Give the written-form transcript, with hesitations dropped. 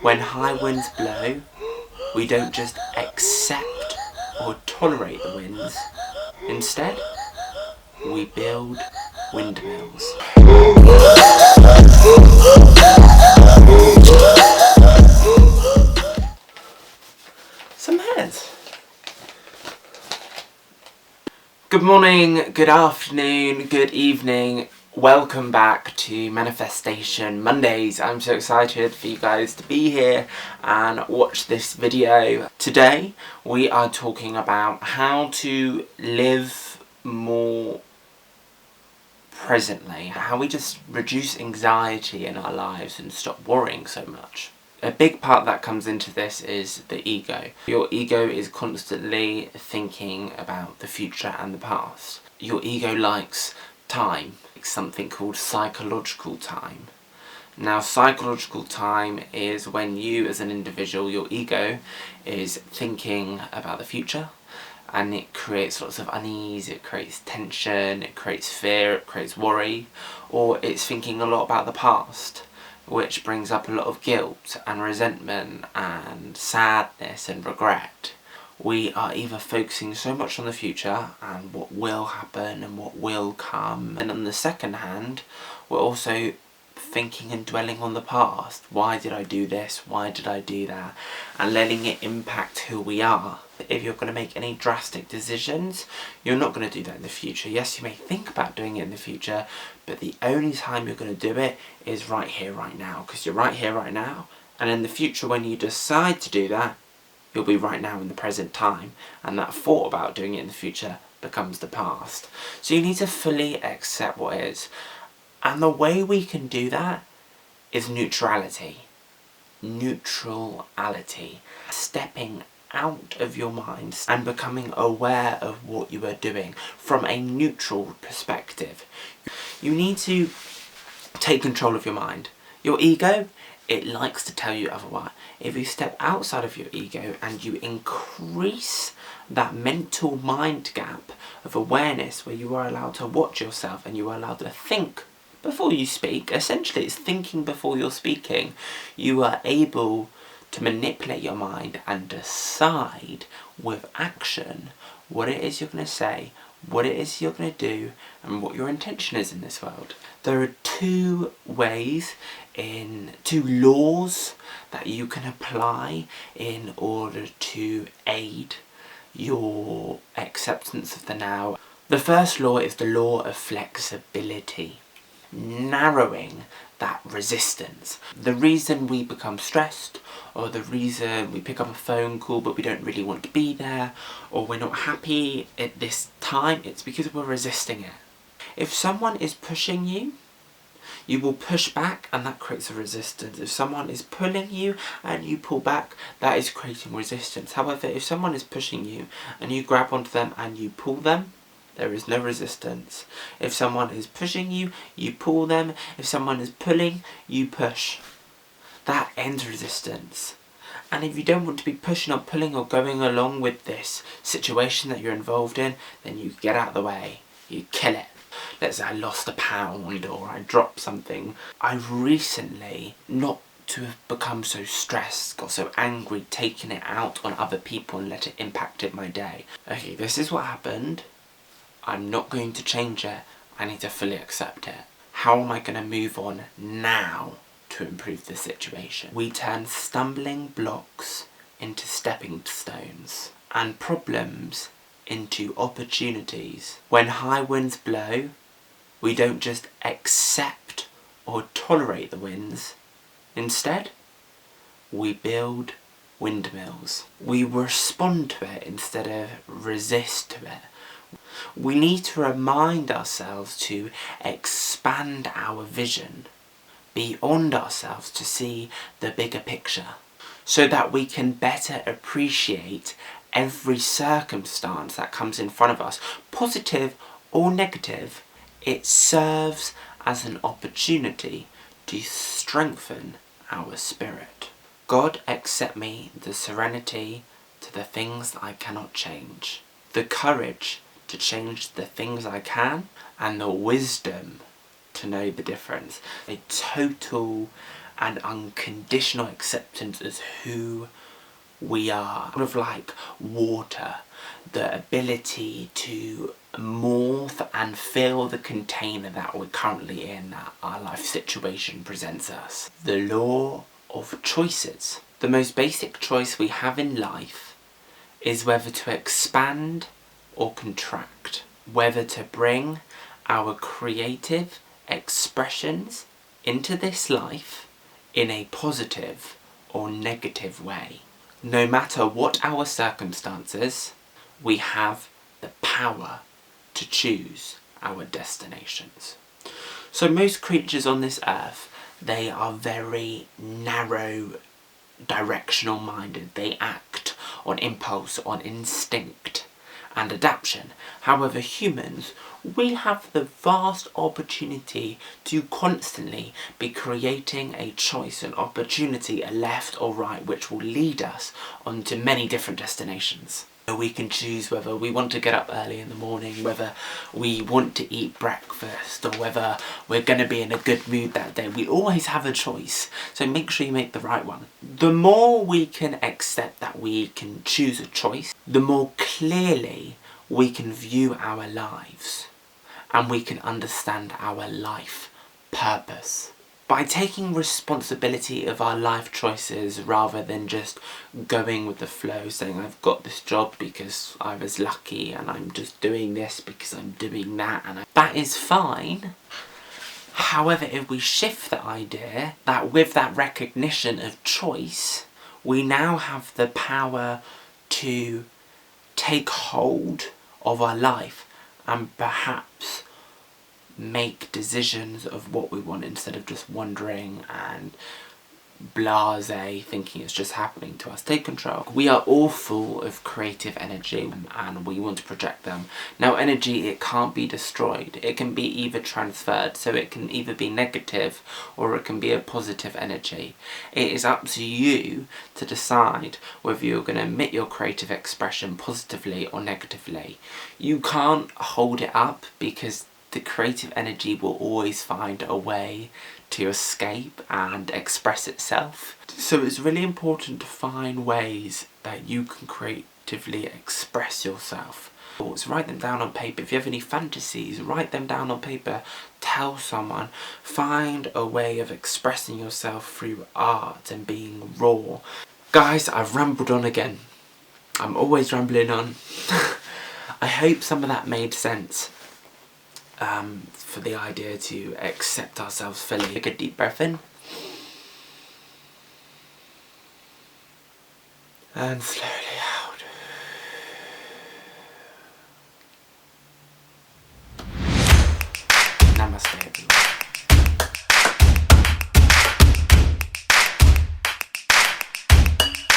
When high winds blow, we don't just accept or tolerate the winds. Instead, we build windmills. Some hairs. Good morning, good afternoon, good evening. Welcome back to Manifestation Mondays. I'm so excited for you guys to be here and watch this video. Today we are talking about how to live more presently, how we just reduce anxiety in our lives and stop worrying so much. A big part that comes into this is the ego. Your ego is constantly thinking about the future and the past. Your ego likes time, something called psychological time. Now, psychological time is when you as an individual, your ego, is thinking about the future, and it creates lots of unease, it creates tension, it creates fear, it creates worry, or it's thinking a lot about the past, which brings up a lot of guilt and resentment and sadness and regret. We are either focusing so much on the future and what will happen and what will come, and on the second hand, we're also thinking and dwelling on the past. Why did I do this? Why did I do that? And letting it impact who we are. If you're going to make any drastic decisions, you're not going to do that in the future. Yes, you may think about doing it in the future, but the only time you're going to do it is right here, right now, because you're right here, right now. And in the future, when you decide to do that, you'll be right now in the present time, and that thought about doing it in the future becomes the past. So you need to fully accept what is. And the way we can do that is neutrality. Neutrality. Stepping out of your mind and becoming aware of what you are doing from a neutral perspective. You need to take control of your mind. Your ego, it likes to tell you otherwise. If you step outside of your ego and you increase that mental mind gap of awareness where you are allowed to watch yourself and you are allowed to think before you speak, essentially it's thinking before you're speaking, you are able to manipulate your mind and decide with action what it is you're going to say, what it is you're going to do, and what your intention is in this world. There are two laws that you can apply in order to aid your acceptance of the now. The first law is the law of flexibility. Narrowing that resistance. The reason we become stressed, or the reason we pick up a phone call but we don't really want to be there, or we're not happy at this time, it's because we're resisting it. If someone is pushing you, you will push back, and that creates a resistance. If someone is pulling you and you pull back, that is creating resistance. However, if someone is pushing you and you grab onto them and you pull them, there is no resistance. If someone is pushing you, you pull them. If someone is pulling, you push. That ends resistance. And if you don't want to be pushing or pulling or going along with this situation that you're involved in, then you get out of the way. You kill it. Let's say I lost a pound or I dropped something. I've recently, not to have become so stressed, got so angry, taking it out on other people and let it impact my day. Okay, this is what happened. I'm not going to change it. I need to fully accept it. How am I going to move on now to improve the situation? We turn stumbling blocks into stepping stones and problems into opportunities. When high winds blow, we don't just accept or tolerate the winds. Instead, we build windmills. We respond to it instead of resist to it. We need to remind ourselves to expand our vision beyond ourselves to see the bigger picture, so that we can better appreciate every circumstance that comes in front of us, positive or negative. It serves as an opportunity to strengthen our spirit. God, accept me the serenity to the things that I cannot change, the courage to change the things I can, and the wisdom to know the difference. A total and unconditional acceptance as who we are. Sort of like water, the ability to morph and fill the container that we're currently in, that our life situation presents us. The law of choices. The most basic choice we have in life is whether to expand or contract, whether to bring our creative expressions into this life in a positive or negative way. No matter what our circumstances, we have the power to choose our destinations. So most creatures on this earth, they are very narrow directional minded. They act on impulse, on instinct and adaptation. However, humans, we have the vast opportunity to constantly be creating a choice, an opportunity, a left or right, which will lead us onto many different destinations. We can choose whether we want to get up early in the morning, whether we want to eat breakfast, or whether we're going to be in a good mood that day. We always have a choice, so make sure you make the right one. The more we can accept that we can choose a choice, the more clearly we can view our lives and we can understand our life purpose. By taking responsibility of our life choices rather than just going with the flow, saying I've got this job because I was lucky and I'm just doing this because I'm doing that, and that is fine. However, if we shift the idea that with that recognition of choice, we now have the power to take hold of our life and perhaps make decisions of what we want instead of just wondering and blasé thinking it's just happening to us. Take control. We are all full of creative energy and we want to project them. Now energy, it can't be destroyed. It can be either transferred, so it can either be negative or it can be a positive energy. It is up to you to decide whether you're going to emit your creative expression positively or negatively. You can't hold it up because the creative energy will always find a way to escape and express itself. So it's really important to find ways that you can creatively express yourself. Write them down on paper. If you have any fantasies, write them down on paper. Tell someone. Find a way of expressing yourself through art and being raw. Guys, I've rambled on again. I'm always rambling on. I hope some of that made sense. For the idea to accept ourselves fully. Take a deep breath in and slowly